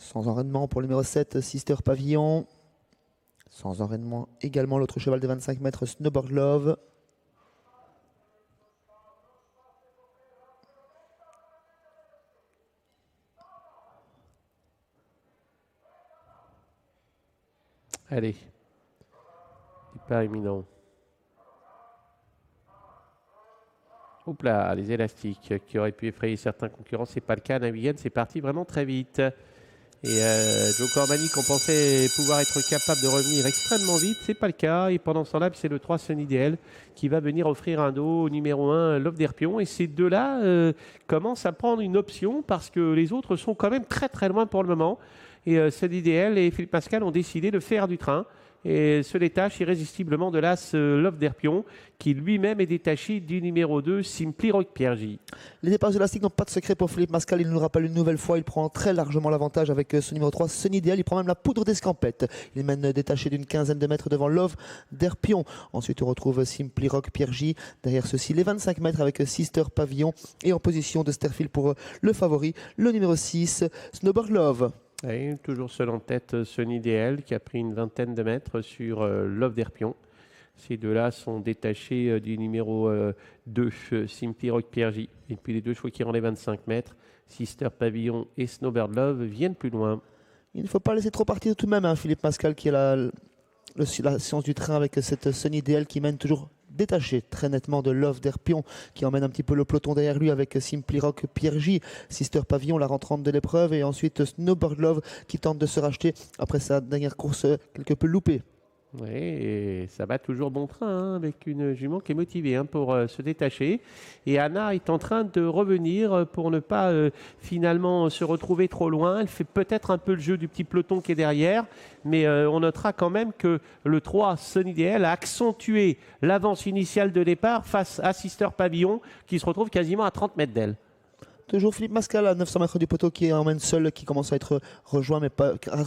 Sans enraînement pour le numéro 7, Sister Pavillon. Sans enraînement également l'autre cheval de 25 mètres, Snowboard Love. Allez, pas éminent. Oups là, les élastiques qui auraient pu effrayer certains concurrents, c'est pas le cas. Navigan, c'est parti vraiment très vite. Et Joe Corbani, qu'on pensait pouvoir être capable de revenir extrêmement vite, c'est pas le cas. Et pendant ce temps-là, c'est le 3 Sunny DL qui va venir offrir un dos au numéro 1, Love d'Herpion. Et ces deux-là commencent à prendre une option parce que les autres sont quand même très très loin pour le moment. Et Sunny DL et Philippe Pascal ont décidé de faire du train et se détache irrésistiblement de l'As Love d'Herpion, qui lui-même est détaché du numéro 2, Simply Rock Pierre J. Les départs élastiques n'ont pas de secret pour Philippe Pascal. Il nous le rappelle une nouvelle fois. Il prend très largement l'avantage avec ce numéro 3, Sunny DL. Il prend même la poudre d'escampette. Il mène détaché d'une quinzaine de mètres devant Love d'Herpion. Ensuite, on retrouve Simply Rock Pierre J. Derrière ceci, les 25 mètres avec Sister Pavillon. Et en position de Sterfield pour le favori, le numéro 6, Snowboard Love. Oui, toujours seul en tête, Sunny DL qui a pris une vingtaine de mètres sur Love d'Herpion. Ces deux-là sont détachés du numéro 2, Simply Rock Pierre J. Et puis les deux chevaux qui rendent les 25 mètres, Sister Pavillon et Snowbird Love, viennent plus loin. Il ne faut pas laisser trop partir tout de même, hein, Philippe Pascal, qui est la science du train avec cette Sunny DL qui mène toujours détaché très nettement de Love d'Herpion, qui emmène un petit peu le peloton derrière lui avec Simply Rock Pierre J, Sister Pavillon, la rentrante de l'épreuve, et ensuite Snowboard Love qui tente de se racheter après sa dernière course quelque peu loupée. Oui, et ça va toujours bon train, hein, avec une jument qui est motivée, hein, pour se détacher. Et Anna est en train de revenir pour ne pas finalement se retrouver trop loin. Elle fait peut-être un peu le jeu du petit peloton qui est derrière, mais on notera quand même que le 3, Sunny DL, a accentué l'avance initiale de départ face à Sister Pavillon, qui se retrouve quasiment à 30 mètres d'elle. Toujours Philippe Pascal à 900 mètres du poteau qui emmène seul, qui commence à être rejoint,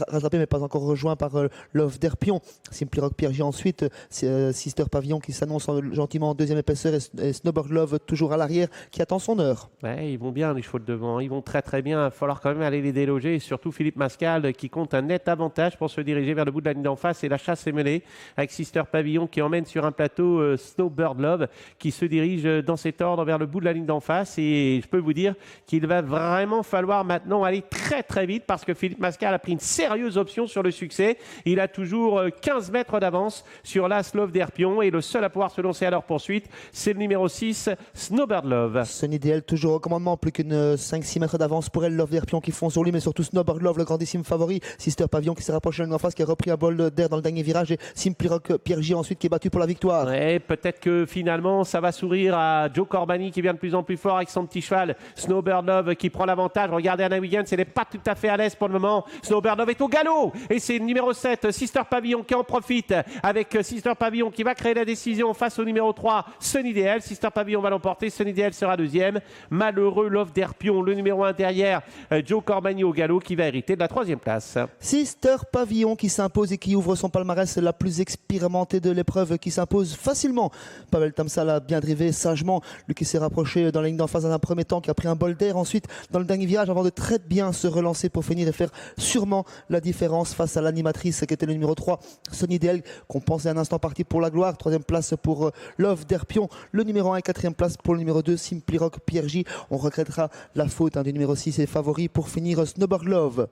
rattrapé, mais pas encore rejoint par Love d'Herpion. Simply Rock Pierre J ensuite, Sister Pavillon qui s'annonce gentiment en deuxième épaisseur, et Snowboard Love toujours à l'arrière qui attend son heure. Ouais, ils vont bien les chevaux de devant, ils vont très très bien. Il va falloir quand même aller les déloger, et surtout Philippe Pascal qui compte un net avantage pour se diriger vers le bout de la ligne d'en face, et la chasse est menée avec Sister Pavillon qui emmène sur un plateau Snowbird Love qui se dirige dans cet ordre vers le bout de la ligne d'en face. Et je peux vous dire qu'il va vraiment falloir maintenant aller très très vite parce que Philippe Pascal a pris une sérieuse option sur le succès. Il a toujours 15 mètres d'avance sur l'As Love d'Herpion, et le seul à pouvoir se lancer à leur poursuite, c'est le numéro 6, Snowbird Love. Sunny DL toujours au commandement, plus qu'une 5-6 mètres d'avance pour elle, Love d'Herpion qui font sur lui, mais surtout Snowbird Love, le grandissime favori. Sister Pavillon qui s'est rapproché de la ligne en face, qui a repris un bol d'air dans le dernier virage, et Simply Rock Pierre J ensuite qui est battu pour la victoire. Ouais, peut-être que finalement ça va sourire à Joe Corbani qui vient de plus en plus fort avec son petit cheval Snowbird Love qui prend l'avantage. Regardez Anna Wiggins, elle n'est pas tout à fait à l'aise pour le moment. Snowbird Love est au galop et c'est le numéro 7, Sister Pavillon, qui en profite avec Sister Pavillon qui va créer la décision face au numéro 3, Sunny DL. Sister Pavillon va l'emporter, Sunny DL sera deuxième. Malheureux Love d'Herpion, le numéro 1 derrière, Joe Corbani au galop, qui va hériter de la 3e place. Sister Pavillon qui s'impose et qui ouvre son palmarès, la plus expérimentée de l'épreuve, qui s'impose facilement. Pavel Tamsal a bien drivé sagement, lui qui s'est rapproché dans la ligne d'en face dans un premier temps, qui a pris un bol d'air ensuite dans le dernier virage avant de très bien se relancer pour finir et faire sûrement la différence face à l'animatrice qui était le numéro 3, Sunny DL, qu'on pensait un instant parti pour la gloire. 3e place pour Love d'Herpion, le numéro 1, et 4e place pour le numéro 2, Simply Rock Pierre J. On regrettera la faute du numéro 6 et favori pour finir Snowbird Love.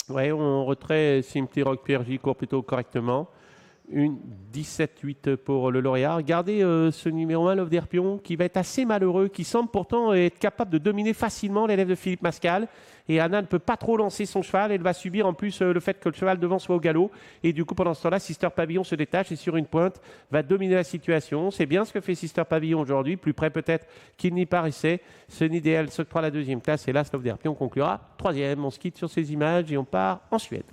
Oui, on retrait Simply Rock Pierre J court plutôt correctement. Une 17-8 pour le lauréat. Regardez ce numéro 1, Love d'Herpion, qui va être assez malheureux, qui semble pourtant être capable de dominer facilement l'élève de Philippe Pascal. Et Anna ne peut pas trop lancer son cheval. Elle va subir en plus le fait que le cheval devant soit au galop. Et du coup, pendant ce temps-là, Sister Pavillon se détache et sur une pointe va dominer la situation. C'est bien ce que fait Sister Pavillon aujourd'hui, plus près peut-être qu'il n'y paraissait. Sunny DL s'octroie la 2e place et là, Love d'Herpion conclura 3e. On se quitte sur ces images et on part en Suède.